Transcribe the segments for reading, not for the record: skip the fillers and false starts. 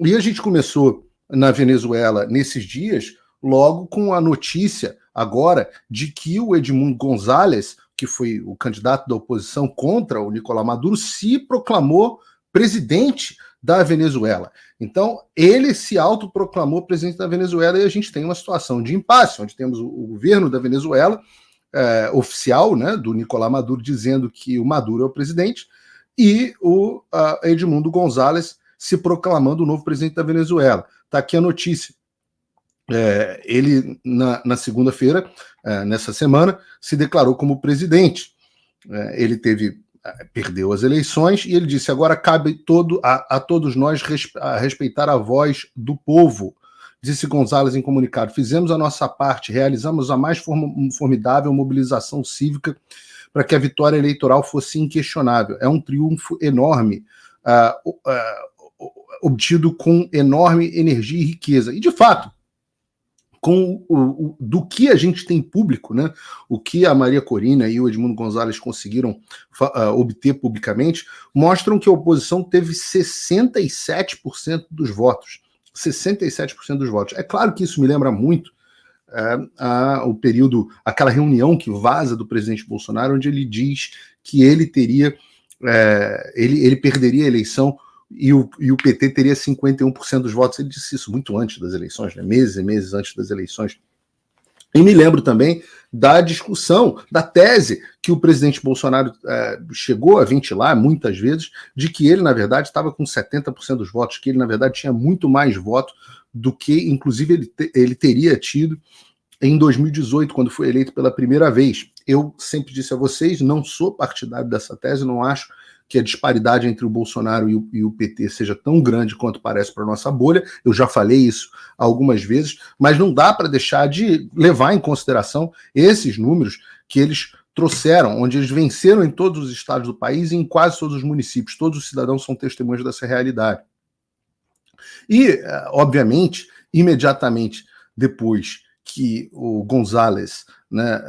E a gente começou na Venezuela nesses dias, logo com a notícia agora de que o Edmundo González, que foi o candidato da oposição contra o Nicolás Maduro, se proclamou presidente da Venezuela. Então, ele se autoproclamou presidente da Venezuela e a gente tem uma situação de impasse, onde temos o governo da Venezuela, oficial, né, do Nicolás Maduro, dizendo que o Maduro é o presidente, e o Edmundo González se proclamando o novo presidente da Venezuela. Está aqui a notícia. Ele, na segunda-feira, nessa semana, se declarou como presidente. Ele perdeu as eleições e ele disse: agora cabe a todos nós respeitar a voz do povo. Disse González em comunicado: fizemos a nossa parte, realizamos a mais formidável mobilização cívica para que a vitória eleitoral fosse inquestionável. É um triunfo enorme, obtido com enorme energia e riqueza. E, de fato, do que a gente tem público, né, o que a Maria Corina e o Edmundo González conseguiram obter publicamente, mostram que a oposição teve 67% dos votos. 67% dos votos. É claro que isso me lembra muito o período, aquela reunião que vaza do presidente Bolsonaro, onde ele diz que ele perderia a eleição e o PT teria 51% dos votos. Ele disse isso muito antes das eleições, né? Meses e meses antes das eleições. E me lembro também da discussão, da tese que o presidente Bolsonaro chegou a ventilar muitas vezes, de que ele, na verdade, estava com 70% dos votos, que ele, na verdade, tinha muito mais votos do que, inclusive, ele teria tido em 2018, quando foi eleito pela primeira vez. Eu sempre disse a vocês, não sou partidário dessa tese, não acho que a disparidade entre o Bolsonaro e o PT seja tão grande quanto parece para a nossa bolha. Eu já falei isso algumas vezes, mas não dá para deixar de levar em consideração esses números que eles trouxeram, onde eles venceram em todos os estados do país e em quase todos os municípios. Todos os cidadãos são testemunhas dessa realidade. E, obviamente, imediatamente depois que o González, né,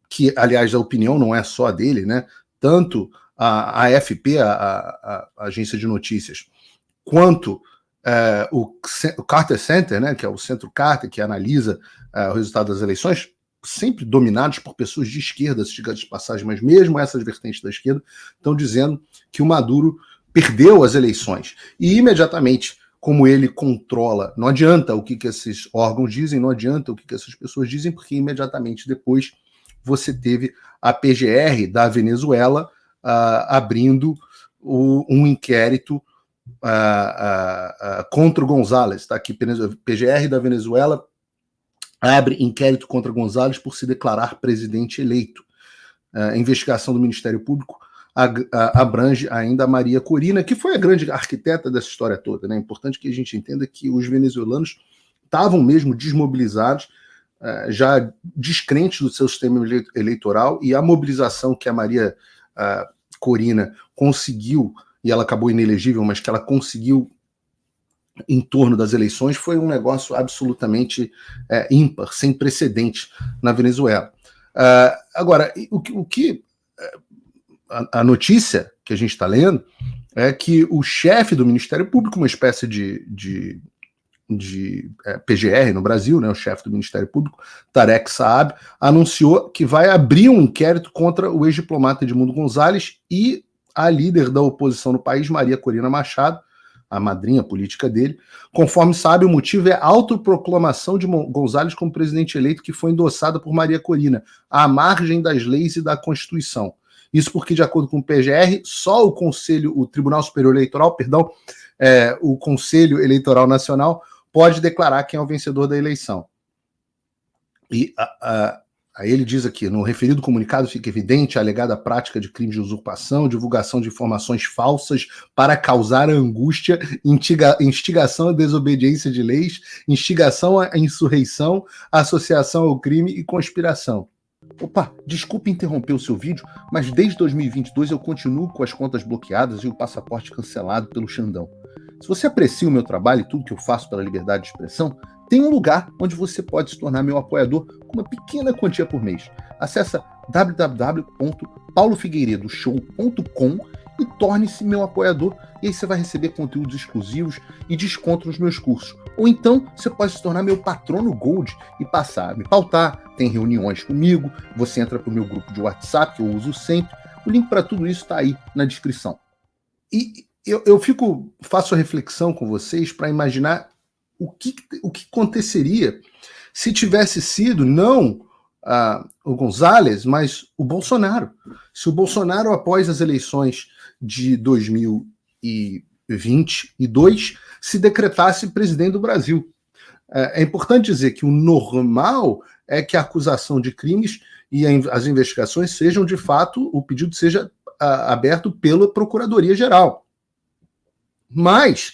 que, aliás, a opinião não é só dele, né, tanto a AFP, a agência de notícias, quanto o Carter Center, né, que é o Centro Carter, que analisa o resultado das eleições, sempre dominados por pessoas de esquerda, diga de passagem, mas mesmo essas vertentes da esquerda estão dizendo que o Maduro perdeu as eleições. E imediatamente, como ele controla, não adianta o que esses órgãos dizem, não adianta o que essas pessoas dizem, porque imediatamente depois você teve a PGR da Venezuela abrindo um inquérito contra o González. Tá aqui, PGR da Venezuela abre inquérito contra González por se declarar presidente eleito. A investigação do Ministério Público abrange ainda a Maria Corina, que foi a grande arquiteta dessa história toda. Né? É importante que a gente entenda que os venezuelanos estavam mesmo desmobilizados, já descrentes do seu sistema eleitoral, e a mobilização que a Maria Corina conseguiu, e ela acabou inelegível, mas que ela conseguiu em torno das eleições, foi um negócio absolutamente ímpar, sem precedente na Venezuela. Agora, a notícia que a gente está lendo é que o chefe do Ministério Público, uma espécie de PGR no Brasil, né, o chefe do Ministério Público, Tarek Saab, anunciou que vai abrir um inquérito contra o ex-diplomata Edmundo González e a líder da oposição no país, Maria Corina Machado, a madrinha política dele. Conforme sabe, o motivo é a autoproclamação de González como presidente eleito, que foi endossada por Maria Corina, à margem das leis e da Constituição. Isso porque, de acordo com o PGR, só o Tribunal Superior Eleitoral, o Conselho Eleitoral Nacional, pode declarar quem é o vencedor da eleição. E aí ele diz aqui: no referido comunicado fica evidente a alegada prática de crime de usurpação, divulgação de informações falsas para causar angústia, instigação à desobediência de leis, instigação à insurreição, associação ao crime e conspiração. Opa, desculpe interromper o seu vídeo, mas desde 2022 eu continuo com as contas bloqueadas e o passaporte cancelado pelo Xandão. Se você aprecia o meu trabalho e tudo que eu faço pela liberdade de expressão, tem um lugar onde você pode se tornar meu apoiador com uma pequena quantia por mês. Acesse www.paulofigueiredoshow.com e torne-se meu apoiador. E aí você vai receber conteúdos exclusivos e desconto nos meus cursos. Ou então você pode se tornar meu patrono Gold e passar a me pautar. Tem reuniões comigo, você entra para o meu grupo de WhatsApp, que eu uso sempre. O link para tudo isso está aí na descrição. E eu faço a reflexão com vocês para imaginar o que aconteceria se tivesse sido não o González, mas o Bolsonaro. Se o Bolsonaro, após as eleições de 2022, se decretasse presidente do Brasil. É importante dizer que o normal é que a acusação de crimes e as investigações sejam, de fato, o pedido seja aberto pela Procuradoria-Geral. Mas,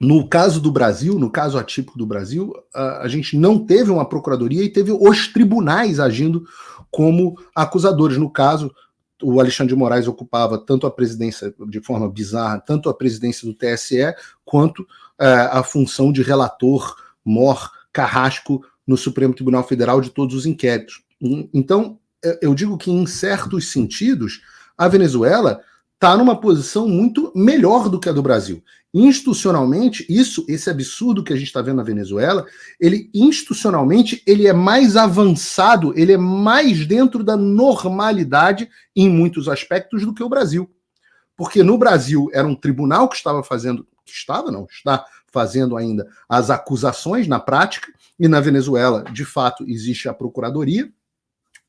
no caso do Brasil, no caso atípico do Brasil, a gente não teve uma procuradoria e teve os tribunais agindo como acusadores. No caso, o Alexandre de Moraes ocupava tanto a presidência, de forma bizarra, tanto a presidência do TSE, quanto a função de relator mor carrasco no Supremo Tribunal Federal de todos os inquéritos. Então, eu digo que, em certos sentidos, a Venezuela está numa posição muito melhor do que a do Brasil. Institucionalmente, esse absurdo que a gente está vendo na Venezuela, institucionalmente, ele é mais avançado, ele é mais dentro da normalidade em muitos aspectos do que o Brasil. Porque no Brasil era um tribunal que está fazendo ainda as acusações na prática, e na Venezuela, de fato, existe a Procuradoria.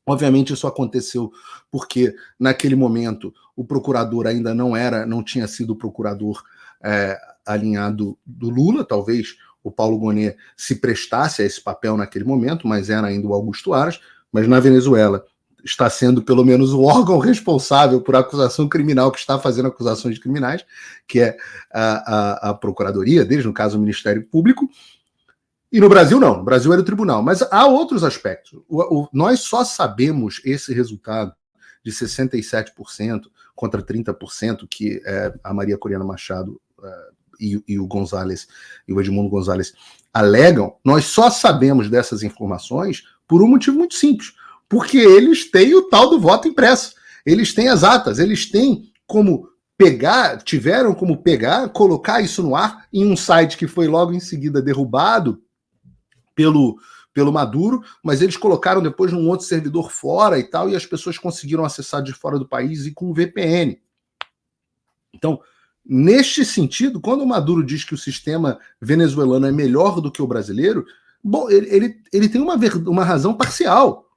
Obviamente isso aconteceu porque, naquele momento, o procurador ainda não tinha sido o procurador alinhado do Lula. Talvez o Paulo Gonet se prestasse a esse papel naquele momento, mas era ainda o Augusto Aras. Mas na Venezuela está sendo pelo menos o órgão responsável por acusação criminal que está fazendo acusações criminais, que é a Procuradoria deles, no caso o Ministério Público. E no Brasil não, no Brasil era o tribunal. Mas há outros aspectos. Nós só sabemos esse resultado de 67% contra 30% que a Maria Corina Machado e o González, e o Edmundo González alegam. Nós só sabemos dessas informações por um motivo muito simples. Porque eles têm o tal do voto impresso. Eles têm as atas, eles têm tiveram como colocar isso no ar em um site que foi logo em seguida derrubado pelo Maduro, mas eles colocaram depois num outro servidor fora e tal, e as pessoas conseguiram acessar de fora do país e com VPN. Então, neste sentido, quando o Maduro diz que o sistema venezuelano é melhor do que o brasileiro, bom, ele tem uma razão parcial.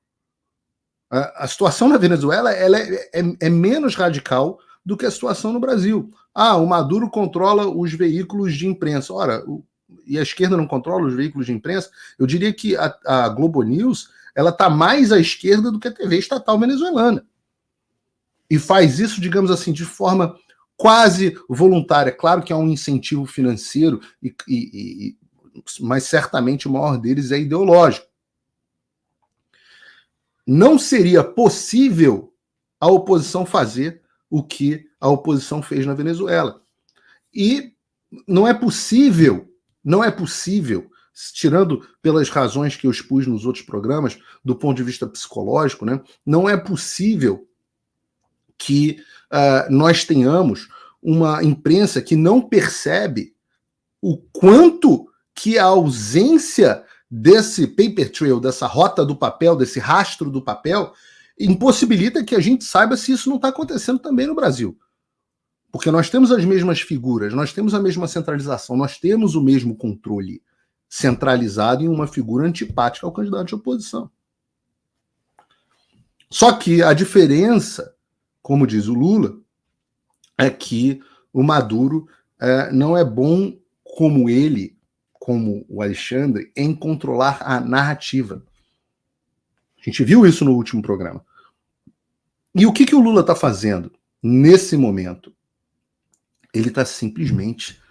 A situação na Venezuela ela é menos radical do que a situação no Brasil. O Maduro controla os veículos de imprensa. Ora, e a esquerda não controla os veículos de imprensa? Eu diria que a Globo News está mais à esquerda do que a TV estatal venezuelana. E faz isso, digamos assim, de forma quase voluntária. Claro que há um incentivo financeiro, mas certamente o maior deles é ideológico. Não seria possível a oposição fazer o que a oposição fez na Venezuela. E não é possível, tirando pelas razões que eu expus nos outros programas, do ponto de vista psicológico, né, não é possível que nós tenhamos uma imprensa que não percebe o quanto que a ausência desse paper trail, dessa rota do papel, desse rastro do papel, impossibilita que a gente saiba se isso não está acontecendo também no Brasil. Porque nós temos as mesmas figuras, nós temos a mesma centralização, nós temos o mesmo controle centralizado em uma figura antipática ao candidato de oposição. Só que a diferença, como diz o Lula, é que o Maduro não é bom como o Alexandre, em controlar a narrativa. A gente viu isso no último programa. E o que o Lula está fazendo nesse momento? Ele está simplesmente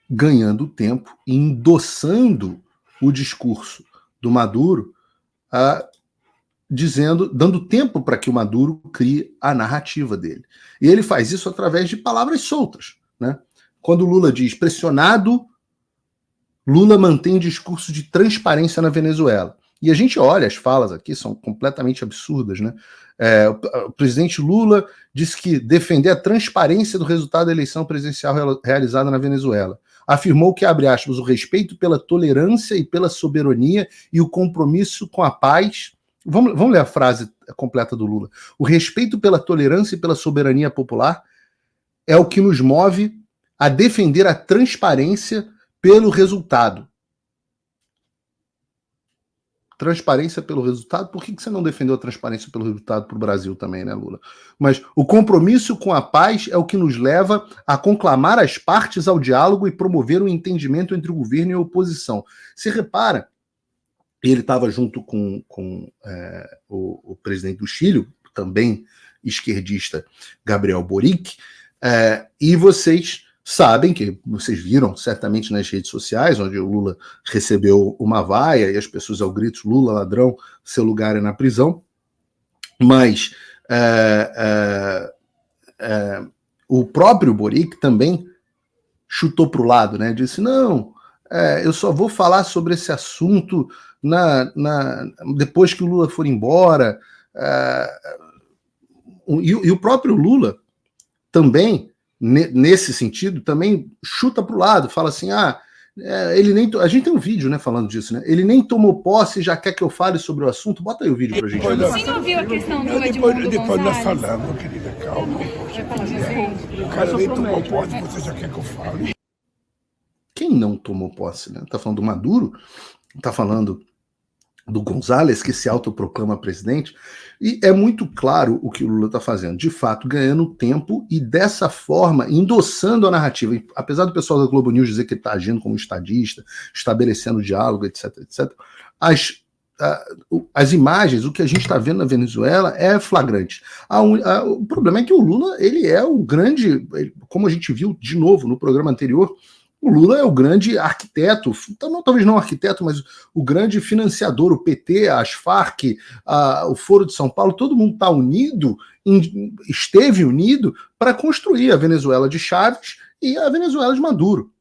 ganhando tempo e endossando o discurso do Maduro, dando tempo para que o Maduro crie a narrativa dele. E ele faz isso através de palavras soltas, né? Quando o Lula diz pressionado, Lula mantém discurso de transparência na Venezuela. E a gente olha, as falas aqui são completamente absurdas, né? O presidente Lula disse que defender a transparência do resultado da eleição presidencial realizada na Venezuela. Afirmou que, abre aspas, o respeito pela tolerância e pela soberania e o compromisso com a paz. Vamos ler a frase completa do Lula. O respeito pela tolerância e pela soberania popular é o que nos move a defender a transparência pelo resultado. Transparência pelo resultado? Por que você não defendeu a transparência pelo resultado para o Brasil também, né, Lula? Mas o compromisso com a paz é o que nos leva a conclamar as partes ao diálogo e promover um entendimento entre o governo e a oposição. Você repara, ele estava junto com o presidente do Chile, também esquerdista, Gabriel Boric, e vocês sabem, que vocês viram certamente nas redes sociais, onde o Lula recebeu uma vaia e as pessoas ao grito, Lula, ladrão, seu lugar é na prisão, mas o próprio Boric também chutou para o lado, né? Disse, não, eu só vou falar sobre esse assunto depois que o Lula for embora. E o próprio Lula também, nesse sentido, também chuta para o lado, fala assim, ele nem a gente tem um vídeo, né, falando disso, né? Ele nem tomou posse e já quer que eu fale sobre o assunto. Bota aí o vídeo pra gente. Você não viu a questão do Edmundo Depois nós Gonzalez? falamos, querida, calma. O cara nem tomou posse, você já quer que eu fale? Quem não tomou posse, né? Tá falando do Maduro, tá falando do Gonzalez, que se autoproclama presidente, e é muito claro o que o Lula está fazendo, de fato, ganhando tempo e dessa forma endossando a narrativa. E, apesar do pessoal da Globo News dizer que ele está agindo como estadista, estabelecendo diálogo, etc, etc, as imagens, o que a gente está vendo na Venezuela é flagrante. O problema é que o Lula, ele é o grande, como a gente viu de novo no programa anterior, o Lula é o grande arquiteto, talvez não arquiteto, mas o grande financiador, o PT, as Farc, o Foro de São Paulo, todo mundo está unido, esteve unido para construir a Venezuela de Chávez e a Venezuela de Maduro.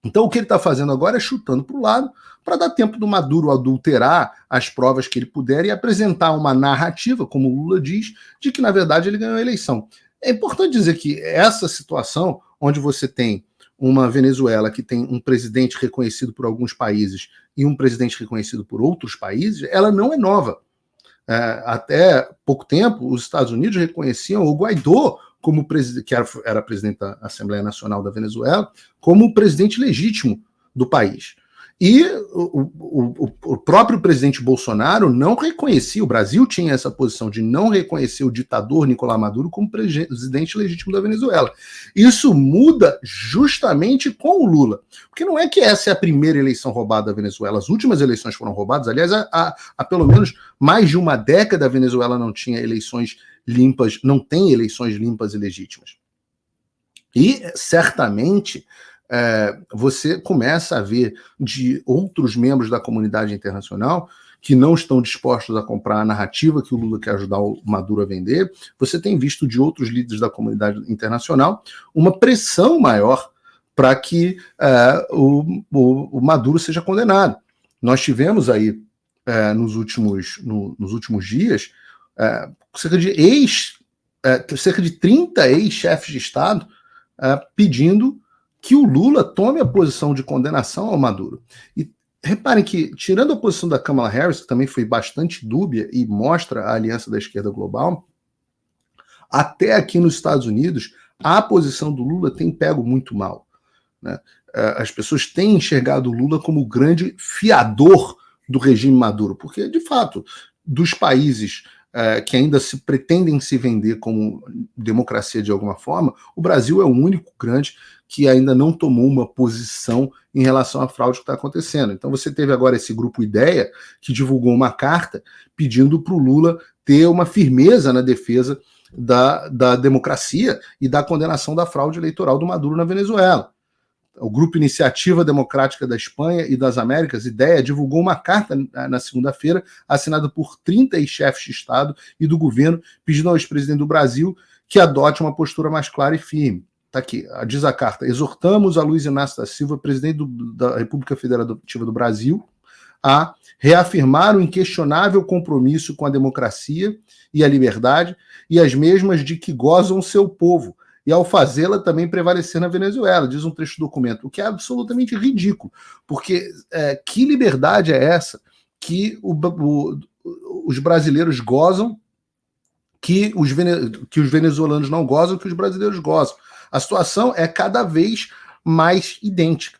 Então o que ele está fazendo agora é chutando para o lado, para dar tempo do Maduro adulterar as provas que ele puder e apresentar uma narrativa, como o Lula diz, de que na verdade ele ganhou a eleição. É importante dizer que essa situação, onde você tem uma Venezuela que tem um presidente reconhecido por alguns países e um presidente reconhecido por outros países, ela não é nova. Até pouco tempo, os Estados Unidos reconheciam o Guaidó, como que era presidente da Assembleia Nacional da Venezuela, como o presidente legítimo do país. E o próprio presidente Bolsonaro não reconhecia, o Brasil tinha essa posição de não reconhecer o ditador Nicolás Maduro como presidente legítimo da Venezuela. Isso muda justamente com o Lula. Porque não é que essa é a primeira eleição roubada da Venezuela, as últimas eleições foram roubadas, aliás, há pelo menos mais de uma década a Venezuela não tinha eleições limpas, não tem eleições limpas e legítimas. E certamente você começa a ver de outros membros da comunidade internacional que não estão dispostos a comprar a narrativa que o Lula quer ajudar o Maduro a vender. Você tem visto de outros líderes da comunidade internacional uma pressão maior para que o Maduro seja condenado. Nós tivemos aí, nos últimos dias, cerca de 30 ex-chefes de Estado pedindo que o Lula tome a posição de condenação ao Maduro. E reparem que, tirando a posição da Kamala Harris, que também foi bastante dúbia e mostra a aliança da esquerda global, até aqui nos Estados Unidos, a posição do Lula tem pego muito mal, né? As pessoas têm enxergado o Lula como o grande fiador do regime Maduro, porque, de fato, dos países que ainda pretendem se vender como democracia de alguma forma, o Brasil é o único grande que ainda não tomou uma posição em relação à fraude que está acontecendo. Então você teve agora esse grupo Ideia, que divulgou uma carta pedindo para o Lula ter uma firmeza na defesa da democracia e da condenação da fraude eleitoral do Maduro na Venezuela. O Grupo Iniciativa Democrática da Espanha e das Américas, Ideia, divulgou uma carta na segunda-feira, assinada por 30 chefes de Estado e do governo, pedindo ao ex-presidente do Brasil que adote uma postura mais clara e firme. Está aqui, diz a carta: exortamos a Luiz Inácio da Silva, presidente da República Federativa do Brasil, a reafirmar o inquestionável compromisso com a democracia e a liberdade, e as mesmas de que gozam seu povo, e ao fazê-la também prevalecer na Venezuela, diz um trecho do documento, o que é absolutamente ridículo, porque que liberdade é essa que os brasileiros gozam, que os venezuelanos não gozam, que os brasileiros gozam? A situação é cada vez mais idêntica.